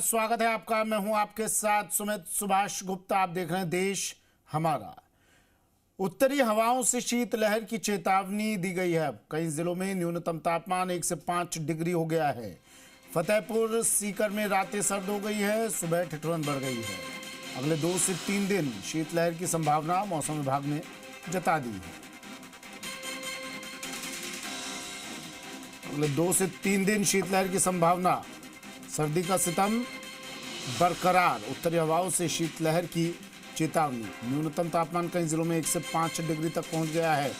स्वागत है आपका। मैं हूं आपके साथ सुमित सुभाष गुप्ता। आप देख रहे हैं देश हमारा। उत्तरी हवाओं से शीतलहर की चेतावनी दी गई है। कई जिलों में न्यूनतम तापमान 1 से 5 डिग्री हो गया है। फतेहपुर सीकर में रातें सर्द हो गई है, सुबह ठिठुरन बढ़ गई है। अगले 2 से 3 दिन शीतलहर की संभावना मौसम विभाग ने जता दी है। अगले 2 से 3 दिन शीतलहर की संभावना। सर्दी का सितम बरकरार, उत्तरी हवाओं से शीतलहर की चेतावनी। न्यूनतम तापमान कई जिलों में 1 से 5 डिग्री तक पहुंच गया है।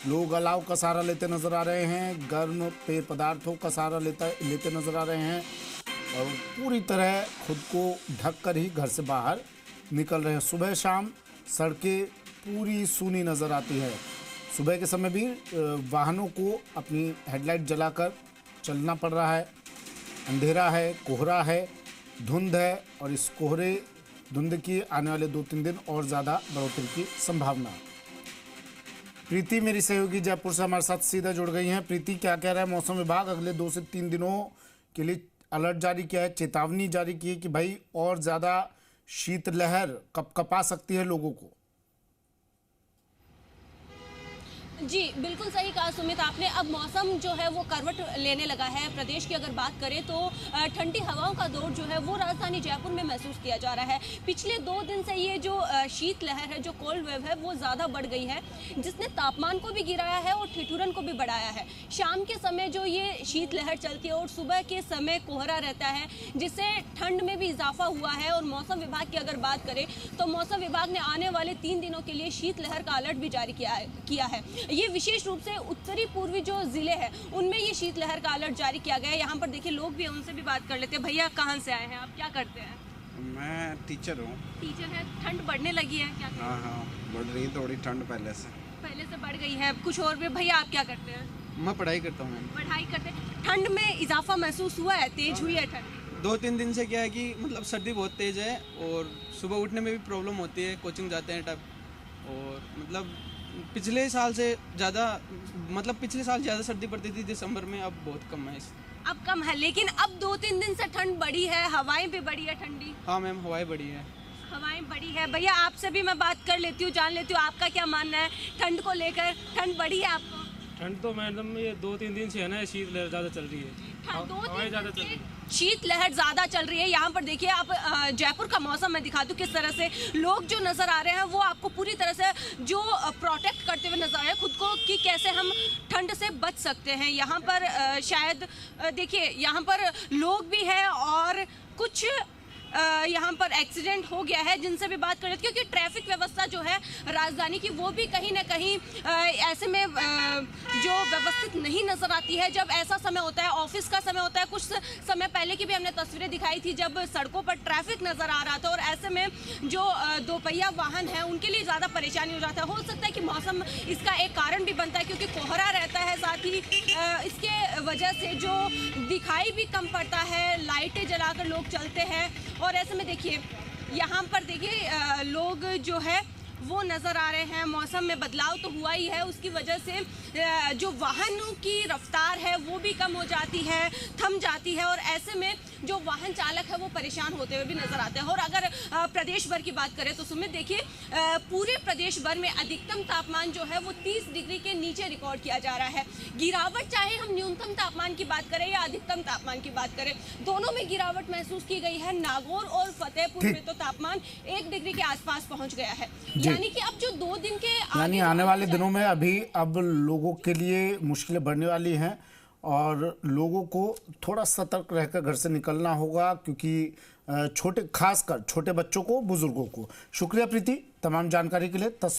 लोग अलाव का सहारा लेते नजर आ रहे हैं, गर्म पेय पदार्थों का सहारा लेते नजर आ रहे हैं और पूरी तरह खुद को ढक कर ही घर से बाहर निकल रहे हैं। सुबह शाम सड़कें पूरी सूनी नजर आती है। सुबह के समय भी वाहनों को अपनी हेडलाइट जलाकर चलना पड़ रहा है। अंधेरा है, कोहरा है, धुंध है और इस कोहरे धुंध की आने वाले 2-3 दिन और ज़्यादा बढ़ोतरी की संभावना। प्रीति मेरी सहयोगी जयपुर से हमारे साथ सीधा जुड़ गई हैं। प्रीति, क्या कह रहा है मौसम विभाग? अगले 2 से 3 दिनों के लिए अलर्ट जारी किया है, चेतावनी जारी की है कि भाई और ज़्यादा शीतलहर कपा सकती है लोगों को। जी बिल्कुल सही कहा सुमित आपने। अब मौसम जो है वो करवट लेने लगा है। प्रदेश की अगर बात करें तो ठंडी हवाओं का दौर जो है वो राजधानी जयपुर में महसूस किया जा रहा है। पिछले 2 दिन से ये जो शीत लहर है, जो कोल्ड वेव है, वो ज़्यादा बढ़ गई है, जिसने तापमान को भी गिराया है और ठिठुरन को भी बढ़ाया है। शाम के समय जो ये शीत लहर चलती है और सुबह के समय कोहरा रहता है, जिससे ठंड में भी इजाफा हुआ है। और मौसम विभाग की अगर बात करें तो मौसम विभाग ने आने वाले 3 दिनों के लिए शीत लहर का अलर्ट भी जारी किया है। ये विशेष रूप से उत्तरी पूर्वी जो जिले हैं उनमें ये शीतलहर का अलर्ट जारी किया गया है। यहाँ पर देखिए लोग भी हैं, उनसे भी बात कर लेते हैं। भैया कहाँ से आए हैं, आप क्या करते हैं? मैं टीचर हूँ। टीचर है। ठंड बढ़ने लगी है क्या? हाँ, बढ़ रही है थोड़ी ठंड पहले से बढ़ गई है कुछ। और भी भैया आप क्या करते हैं? मैं पढ़ाई करता हूँ। पढ़ाई करते हैं। ठंड में इजाफा महसूस हुआ है, तेज हुई है ठंड? 2-3 दिन से क्या है कि मतलब सर्दी बहुत तेज़ है और सुबह उठने में भी प्रॉब्लम होती है, कोचिंग जाते हैं तब। और मतलब पिछले साल ज़्यादा सर्दी पड़ती थी दिसंबर में, अब बहुत कम है। अब कम है, लेकिन अब 2-3 दिन से ठंड बढ़ी है, हवाएं भी बढ़ी है ठंडी। हाँ मैम, हवाएं बढ़ी है। हवाएं बढ़ी है। भैया आपसे भी मैं बात कर लेती हूँ, जान लेती हूँ आपका क्या मानना है ठंड को लेकर। ठंड बढ़ी है आपको? ठंड तो मैडम ये 2-3 दिन से है ना, शीत लहर ज़्यादा चल रही है। हवाएं ज़्यादा चल रही है, शीत लहर ज़्यादा चल रही है। यहाँ पर देखिए आप, जयपुर का मौसम मैं दिखा दूँ किस तरह से लोग जो नज़र आ रहे हैं वो आपको पूरी तरह से जो प्रोटेक्ट करते हुए नजर आ रहे हैं खुद को कि कैसे हम ठंड से बच सकते हैं। यहाँ पर शायद देखिए यहाँ पर लोग भी हैं और कुछ यहाँ पर एक्सीडेंट हो गया है, जिनसे भी बात कर रहे थे। क्योंकि ट्रैफिक व्यवस्था जो है राजधानी की वो भी कहीं ना कहीं ऐसे में जो व्यवस्थित नहीं नज़र आती है। जब ऐसा समय होता है, ऑफिस का समय होता है, कुछ समय पहले की भी हमने तस्वीरें दिखाई थी जब सड़कों पर ट्रैफिक नज़र आ रहा था और ऐसे में जो दोपहिया वाहन है उनके लिए ज़्यादा परेशानी हो जाता है। हो सकता है कि मौसम इसका एक कारण भी बनता है, क्योंकि कोहरा रहता है, साथ ही इसके वजह से जो दिखाई भी कम पड़ता है, लाइटें जलाकर लोग चलते हैं। और ऐसे में देखिए यहाँ पर देखिए लोग जो है वो नज़र आ रहे हैं। मौसम में बदलाव तो हुआ ही है, उसकी वजह से जो वाहनों की रफ्तार है वो भी कम हो जाती है, थम जाती है और ऐसे में जो वाहन चालक है वो परेशान होते हुए भी नज़र आते हैं। और अगर प्रदेश भर की बात करें तो सुमित देखिए पूरे प्रदेश भर में अधिकतम तापमान जो है वो 30 डिग्री के नीचे रिकॉर्ड किया जा रहा है। गिरावट, चाहे हम न्यूनतम तापमान की बात करें या अधिकतम तापमान की बात करें, दोनों में गिरावट महसूस की गई है। नागौर और फतेहपुर में तो तापमान 1 डिग्री के आसपास पहुँच गया है। यानी कि अब जो 2 दिन के आने वाले दिनों में अब लोगों के लिए मुश्किलें बढ़ने वाली हैं और लोगों को थोड़ा सतर्क रहकर घर से निकलना होगा, क्योंकि खासकर छोटे बच्चों को, बुजुर्गों को। शुक्रिया प्रीति तमाम जानकारी के लिए।